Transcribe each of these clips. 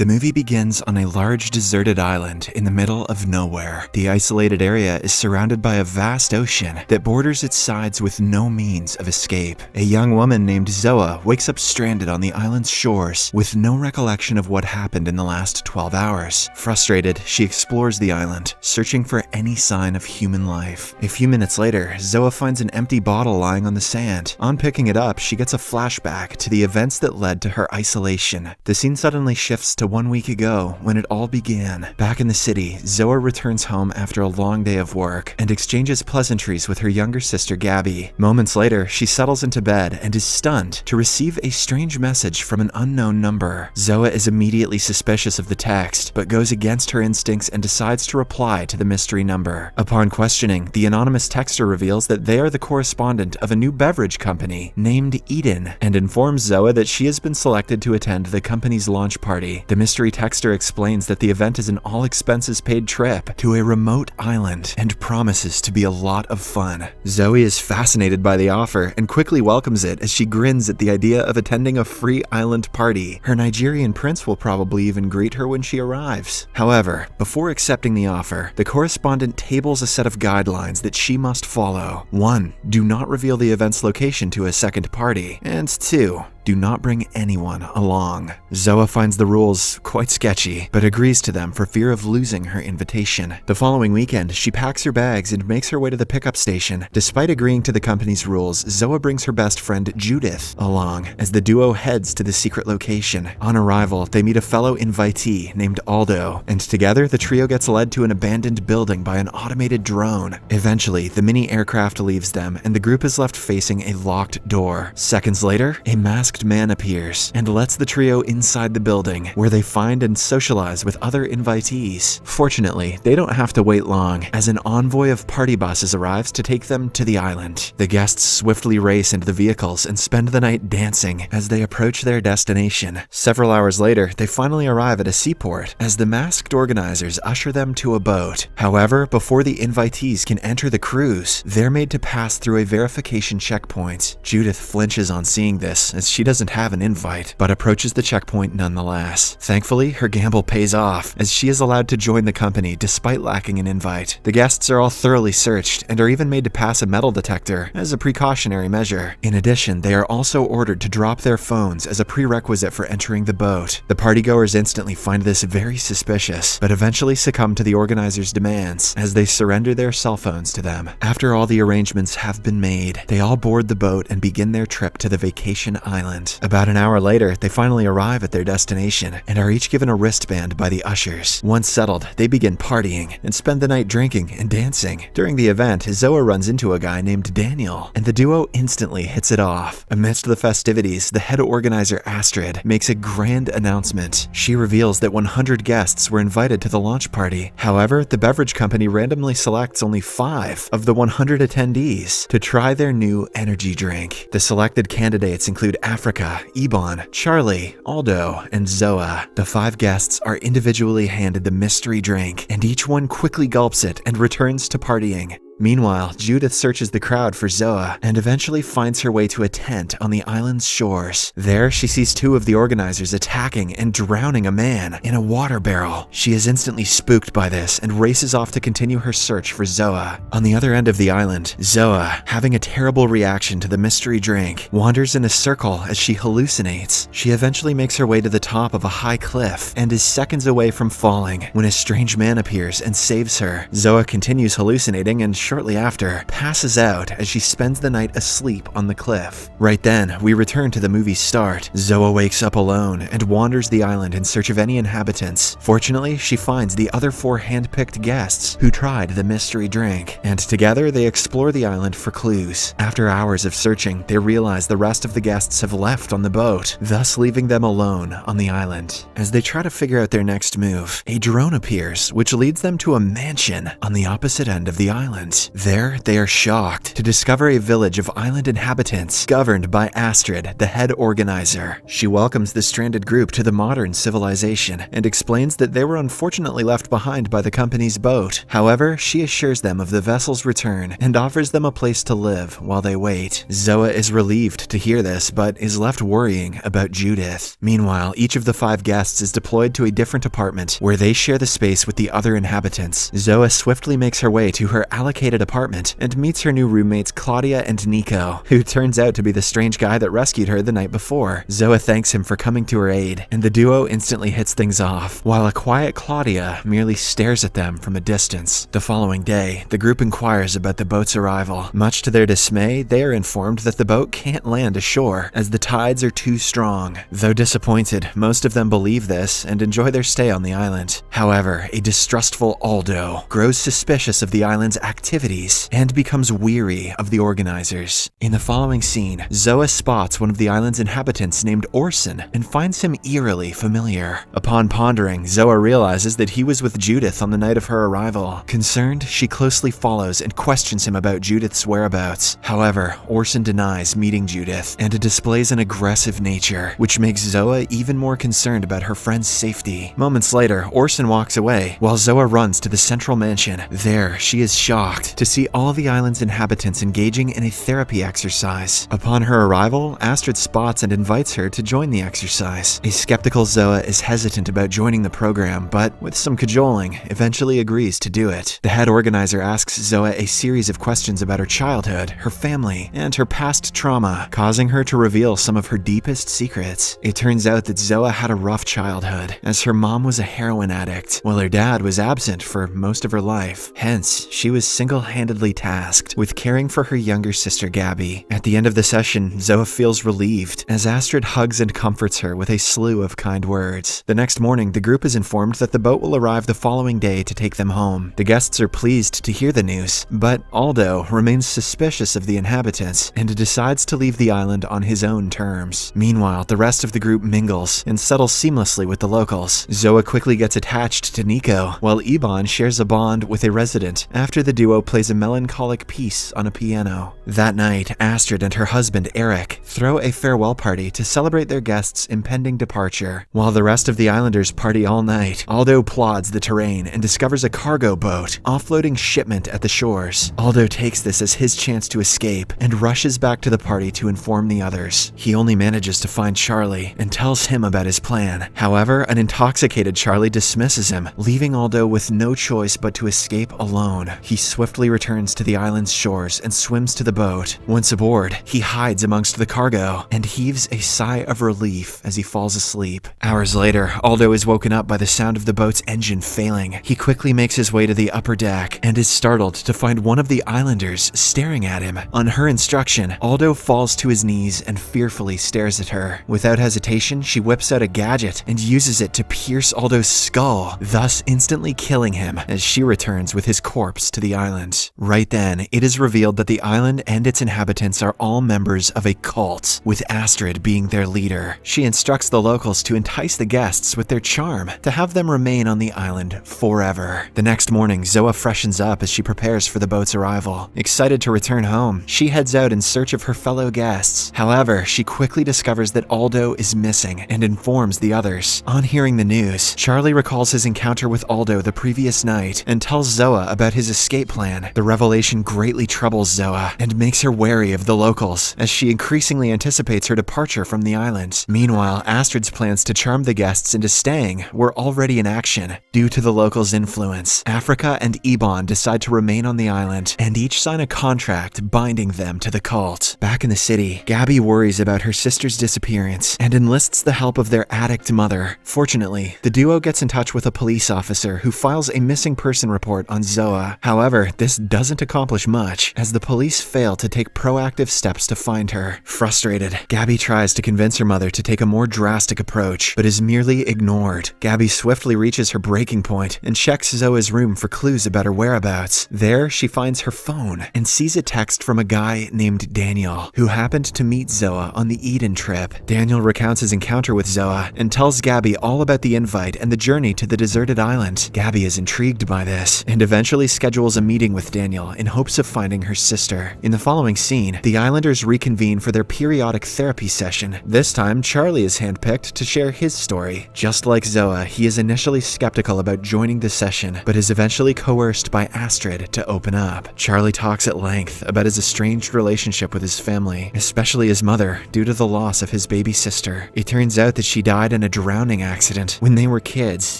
The movie begins on a large deserted island in the middle of nowhere. The isolated area is surrounded by a vast ocean that borders its sides with no means of escape. A young woman named Zoa wakes up stranded on the island's shores with no recollection of what happened in the last 12 hours. Frustrated, she explores the island, searching for any sign of human life. A few minutes later, Zoa finds an empty bottle lying on the sand. On picking it up, she gets a flashback to the events that led to her isolation. The scene suddenly shifts to 1 week ago when it all began. Back in the city, Zoa returns home after a long day of work and exchanges pleasantries with her younger sister Gabby. Moments later, she settles into bed and is stunned to receive a strange message from an unknown number. Zoa is immediately suspicious of the text, but goes against her instincts and decides to reply to the mystery number. Upon questioning, the anonymous texter reveals that they are the correspondent of a new beverage company named Eden and informs Zoa that she has been selected to attend the company's launch party. The mystery texter explains that the event is an all-expenses-paid trip to a remote island and promises to be a lot of fun. Zoe is fascinated by the offer and quickly welcomes it as she grins at the idea of attending a free island party. Her Nigerian prince will probably even greet her when she arrives. However, before accepting the offer, the correspondent tables a set of guidelines that she must follow. 1. Do not reveal the event's location to a second party. And 2. Do not bring anyone along. Zoa finds the rules quite sketchy, but agrees to them for fear of losing her invitation. The following weekend, she packs her bags and makes her way to the pickup station. Despite agreeing to the company's rules, Zoa brings her best friend Judith along as the duo heads to the secret location. On arrival, they meet a fellow invitee named Aldo, and together the trio gets led to an abandoned building by an automated drone. Eventually, the mini aircraft leaves them, and the group is left facing a locked door. Seconds later, a masked man appears and lets the trio inside the building, where they find and socialize with other invitees. Fortunately, they don't have to wait long, as an envoy of party buses arrives to take them to the island. The guests swiftly race into the vehicles and spend the night dancing as they approach their destination. Several hours later, they finally arrive at a seaport as the masked organizers usher them to a boat. However, before the invitees can enter the cruise, they're made to pass through a verification checkpoint. Judith flinches on seeing this, as she doesn't have an invite, but approaches the checkpoint nonetheless. Thankfully, her gamble pays off, as she is allowed to join the company despite lacking an invite. The guests are all thoroughly searched and are even made to pass a metal detector as a precautionary measure. In addition, they are also ordered to drop their phones as a prerequisite for entering the boat. The partygoers instantly find this very suspicious, but eventually succumb to the organizers' demands as they surrender their cell phones to them. After all the arrangements have been made, they all board the boat and begin their trip to the vacation island. About an hour later, they finally arrive at their destination and are each given a wristband by the ushers. Once settled, they begin partying and spend the night drinking and dancing. During the event, Zoa runs into a guy named Daniel, and the duo instantly hits it off. Amidst the festivities, the head organizer Astrid makes a grand announcement. She reveals that 100 guests were invited to the launch party. However, the beverage company randomly selects only 5 of the 100 attendees to try their new energy drink. The selected candidates include Africa, Ebon, Charlie, Aldo, and Zoa. The 5 guests are individually handed the mystery drink, and each one quickly gulps it and returns to partying. Meanwhile, Judith searches the crowd for Zoa and eventually finds her way to a tent on the island's shores. There, she sees 2 of the organizers attacking and drowning a man in a water barrel. She is instantly spooked by this and races off to continue her search for Zoa. On the other end of the island, Zoa, having a terrible reaction to the mystery drink, wanders in a circle as she hallucinates. She eventually makes her way to the top of a high cliff and is seconds away from falling when a strange man appears and saves her. Zoa continues hallucinating and shortly after, passes out as she spends the night asleep on the cliff. Right then, we return to the movie's start. Zoa wakes up alone and wanders the island in search of any inhabitants. Fortunately, she finds the other 4 hand-picked guests who tried the mystery drink, and together they explore the island for clues. After hours of searching, they realize the rest of the guests have left on the boat, thus leaving them alone on the island. As they try to figure out their next move, a drone appears, which leads them to a mansion on the opposite end of the island. island. There, they are shocked to discover a village of island inhabitants governed by Astrid, the head organizer. She welcomes the stranded group to the modern civilization and explains that they were unfortunately left behind by the company's boat. However, she assures them of the vessel's return and offers them a place to live while they wait. Zoa is relieved to hear this, but is left worrying about Judith. Meanwhile, each of the 5 guests is deployed to a different apartment where they share the space with the other inhabitants. Zoa swiftly makes her way to her allocated apartment and meets her new roommates Claudia and Nico, who turns out to be the strange guy that rescued her the night before. Zoa thanks him for coming to her aid, and the duo instantly hits things off, while a quiet Claudia merely stares at them from a distance. The following day, the group inquires about the boat's arrival. Much to their dismay, they are informed that the boat can't land ashore as the tides are too strong. Though disappointed, most of them believe this and enjoy their stay on the island. However, a distrustful Aldo grows suspicious of the island's activities and becomes weary of the organizers. In the following scene, Zoa spots one of the island's inhabitants named Orson and finds him eerily familiar. Upon pondering, Zoa realizes that he was with Judith on the night of her arrival. Concerned, she closely follows and questions him about Judith's whereabouts. However, Orson denies meeting Judith and displays an aggressive nature, which makes Zoa even more concerned about her friend's safety. Moments later, Orson walks away while Zoa runs to the central mansion. There, she is shocked to see all the island's inhabitants engaging in a therapy exercise. Upon her arrival, Astrid spots and invites her to join the exercise. A skeptical Zoa is hesitant about joining the program, but with some cajoling, eventually agrees to do it. The head organizer asks Zoa a series of questions about her childhood, her family, and her past trauma, causing her to reveal some of her deepest secrets. It turns out that Zoa had a rough childhood, as her mom was a heroin addict, while her dad was absent for most of her life. Hence, she was single-handedly tasked with caring for her younger sister Gabby. At the end of the session, Zoa feels relieved as Astrid hugs and comforts her with a slew of kind words. The next morning, the group is informed that the boat will arrive the following day to take them home. The guests are pleased to hear the news, but Aldo remains suspicious of the inhabitants and decides to leave the island on his own terms. Meanwhile, the rest of the group mingles and settles seamlessly with the locals. Zoa quickly gets attached to Nico, while Iban shares a bond with a resident after the duo plays a melancholic piece on a piano. That night, Astrid and her husband Eric throw a farewell party to celebrate their guests' impending departure. While the rest of the islanders party all night, Aldo plods the terrain and discovers a cargo boat offloading shipment at the shores. Aldo takes this as his chance to escape and rushes back to the party to inform the others. He only manages to find Charlie and tells him about his plan. However, an intoxicated Charlie dismisses him, leaving Aldo with no choice but to escape alone. He swiftly returns to the island's shores and swims to the boat. Once aboard, he hides amongst the cargo and heaves a sigh of relief as he falls asleep. Hours later, Aldo is woken up by the sound of the boat's engine failing. He quickly makes his way to the upper deck and is startled to find one of the islanders staring at him. On her instruction, Aldo falls to his knees and fearfully stares at her. Without hesitation, she whips out a gadget and uses it to pierce Aldo's skull, thus instantly killing him as she returns with his corpse to the island. Right then, it is revealed that the island and its inhabitants are all members of a cult, with Astrid being their leader. She instructs the locals to entice the guests with their charm to have them remain on the island forever. The next morning, Zoa freshens up as she prepares for the boat's arrival. Excited to return home, she heads out in search of her fellow guests. However, she quickly discovers that Aldo is missing and informs the others. On hearing the news, Charlie recalls his encounter with Aldo the previous night and tells Zoa about his escape plan. The revelation greatly troubles Zoa and makes her wary of the locals as she increasingly anticipates her departure from the island. Meanwhile, Astrid's plans to charm the guests into staying were already in action. Due to the locals' influence, Africa and Iban decide to remain on the island and each sign a contract binding them to the cult. Back in the city, Gabby worries about her sister's disappearance and enlists the help of their addict mother. Fortunately, the duo gets in touch with a police officer who files a missing person report on Zoa. However, this doesn't accomplish much, as the police fail to take proactive steps to find her. Frustrated, Gabby tries to convince her mother to take a more drastic approach, but is merely ignored. Gabby swiftly reaches her breaking point and checks Zoa's room for clues about her whereabouts. There, she finds her phone and sees a text from a guy named Daniel, who happened to meet Zoa on the Eden trip. Daniel recounts his encounter with Zoa and tells Gabby all about the invite and the journey to the deserted island. Gabby is intrigued by this and eventually schedules a meeting meeting with Daniel in hopes of finding her sister. In the following scene, the Islanders reconvene for their periodic therapy session. This time, Charlie is handpicked to share his story. Just like Zoa, he is initially skeptical about joining the session, but is eventually coerced by Astrid to open up. Charlie talks at length about his estranged relationship with his family, especially his mother, due to the loss of his baby sister. It turns out that she died in a drowning accident when they were kids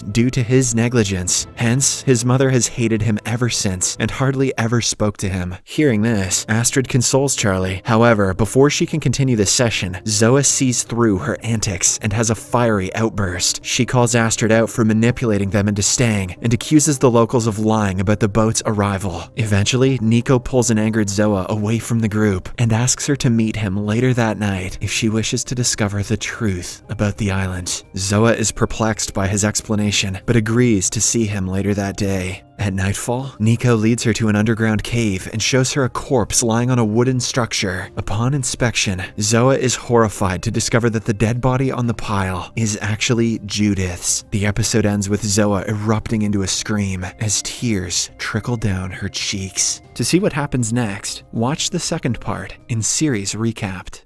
due to his negligence. Hence, his mother has hated him ever since and hardly ever spoke to him. Hearing this, Astrid consoles Charlie. However, before she can continue the session, Zoa sees through her antics and has a fiery outburst. She calls Astrid out for manipulating them into staying and accuses the locals of lying about the boat's arrival. Eventually, Nico pulls an angered Zoa away from the group and asks her to meet him later that night if she wishes to discover the truth about the island. Zoa is perplexed by his explanation, but agrees to see him later that day. At nightfall, Nico leads her to an underground cave and shows her a corpse lying on a wooden structure. Upon inspection, Zoa is horrified to discover that the dead body on the pile is actually Judith's. The episode ends with Zoa erupting into a scream as tears trickle down her cheeks. To see what happens next, watch the second part in Series Recapped.